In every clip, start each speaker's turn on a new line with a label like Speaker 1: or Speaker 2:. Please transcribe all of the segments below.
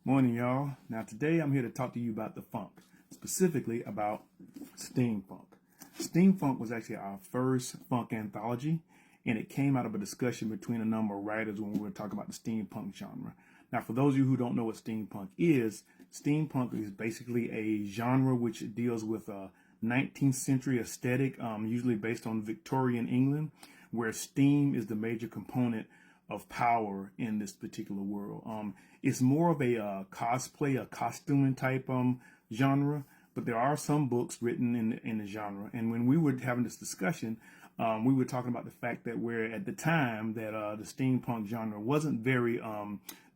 Speaker 1: Morning, y'all. Now, today I'm here to talk to you about the funk, specifically about steampunk. Steamfunk was actually our first funk anthology, and it came out of a discussion between a number of writers when we were talking about the steampunk genre. Now, for those of you who don't know what steampunk is basically a genre which deals with a 19th century aesthetic, usually based on Victorian England, where steam is the major component of power in this particular world. It's more of a cosplay, a costuming type genre, but there are some books written in the genre. And when we were having this discussion, we were talking about the fact that where at the time that the steampunk genre wasn't very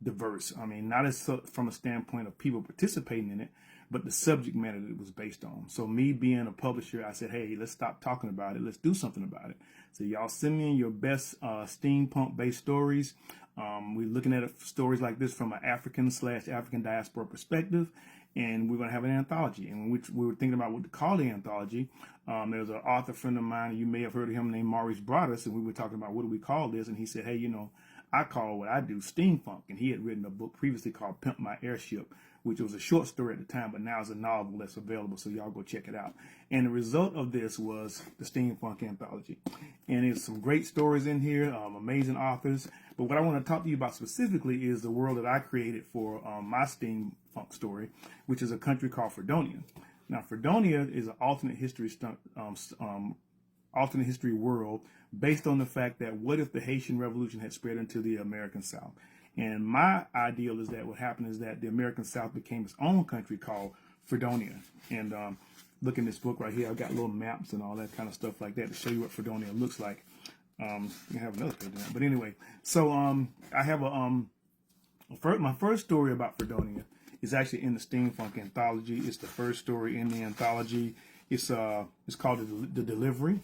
Speaker 1: diverse. I mean, not as from a standpoint of people participating in it, but the subject matter that it was based on. So me being a publisher, I said, hey, let's stop talking about it. Let's do something about it. So y'all send me in your best steampunk-based stories. We're looking at stories like this from an African/African diaspora perspective, and we're going to have an anthology. And we were thinking about what to call the anthology. There's an author friend of mine, you may have heard of him, named Maurice Broadus, and we were talking about what do we call this, and he said, hey, I call what I do steampunk, and he had written a book previously called Pimp My Airship, which was a short story at the time, but now it's a novel that's available, so y'all go check it out. And the result of this was the Steamfunk Anthology. And there's some great stories in here, amazing authors. But what I want to talk to you about specifically is the world that I created for my steampunk story, which is a country called Fredonia. Now, Fredonia is an alternate history world based on the fact that what if the Haitian Revolution had spread into the American South? And my ideal is that what happened is that the American South became its own country called Fredonia. And look in this book right here, I've got little maps and all that kind of stuff like that to show you what Fredonia looks like. You have another page on that. But anyway, so I have my first story about Fredonia is actually in the Steamfunk Anthology. It's the first story in the anthology. It's called The Delivery.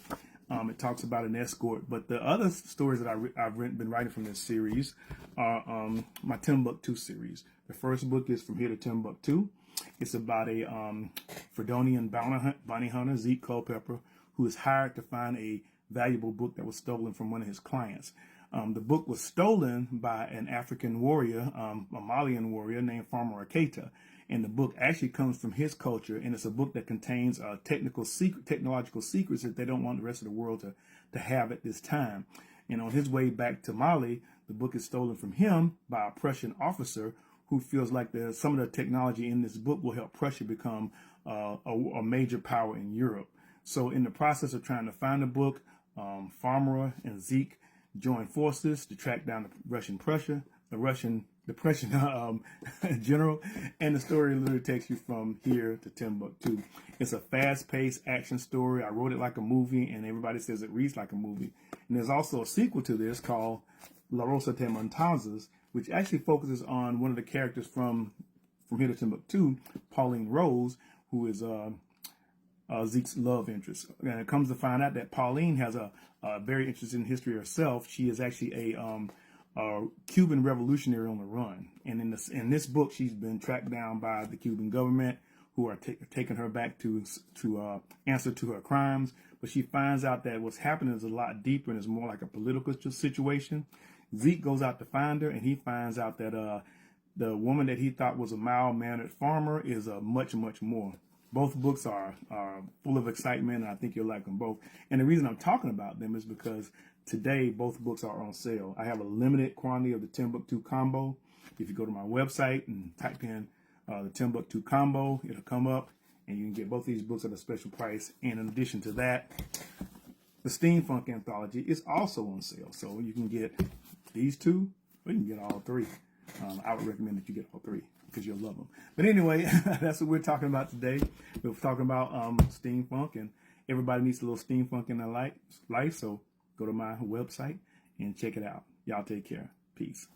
Speaker 1: It talks about an escort, but the other stories that I've been writing from this series are my Timbuktu series. The first book is From Here to Timbuktu. It's about a Fredonian bounty hunter, Zeke Culpepper, who is hired to find a valuable book that was stolen from one of his clients. The book was stolen by an African warrior, a Malian warrior named Farmer Aketa. And the book actually comes from his culture, and it's a book that contains technological secrets that they don't want the rest of the world to have at this time. And on his way back to Mali, the book is stolen from him by a Prussian officer who feels like some of the technology in this book will help Prussia become a major power in Europe. So in the process of trying to find the book, Farmer and Zeke join forces to track down the Russian general, and the story literally takes you from here to Timbuktu. It's a fast-paced action story. I wrote it like a movie, and everybody says it reads like a movie. And there's also a sequel to this called La Rosa de Montazas, which actually focuses on one of the characters from Here to Timbuktu, Pauline Rose, who is Zeke's love interest. And it comes to find out that Pauline has a very interesting history herself. She is actually a Cuban revolutionary on the run. And in this book, she's been tracked down by the Cuban government, who are taking her back to answer to her crimes. But she finds out that what's happening is a lot deeper and is more like a political situation. Zeke goes out to find her, and he finds out that the woman that he thought was a mild-mannered farmer is much, much more. Both books are full of excitement, and I think you'll like them both. And the reason I'm talking about them is because today both books are on sale. I have a limited quantity of the Timbuktu combo. If you go to my website and type in the Timbuktu combo, it'll come up, and you can get both these books at a special price. And in addition to that, the Steamfunk Anthology is also on sale. So you can get these two, or you can get all three. I would recommend that you get all three because you'll love them. But anyway, that's what we're talking about today. We're talking about steampunk, and everybody needs a little steampunk in their life. So go to my website and check it out. Y'all take care. Peace.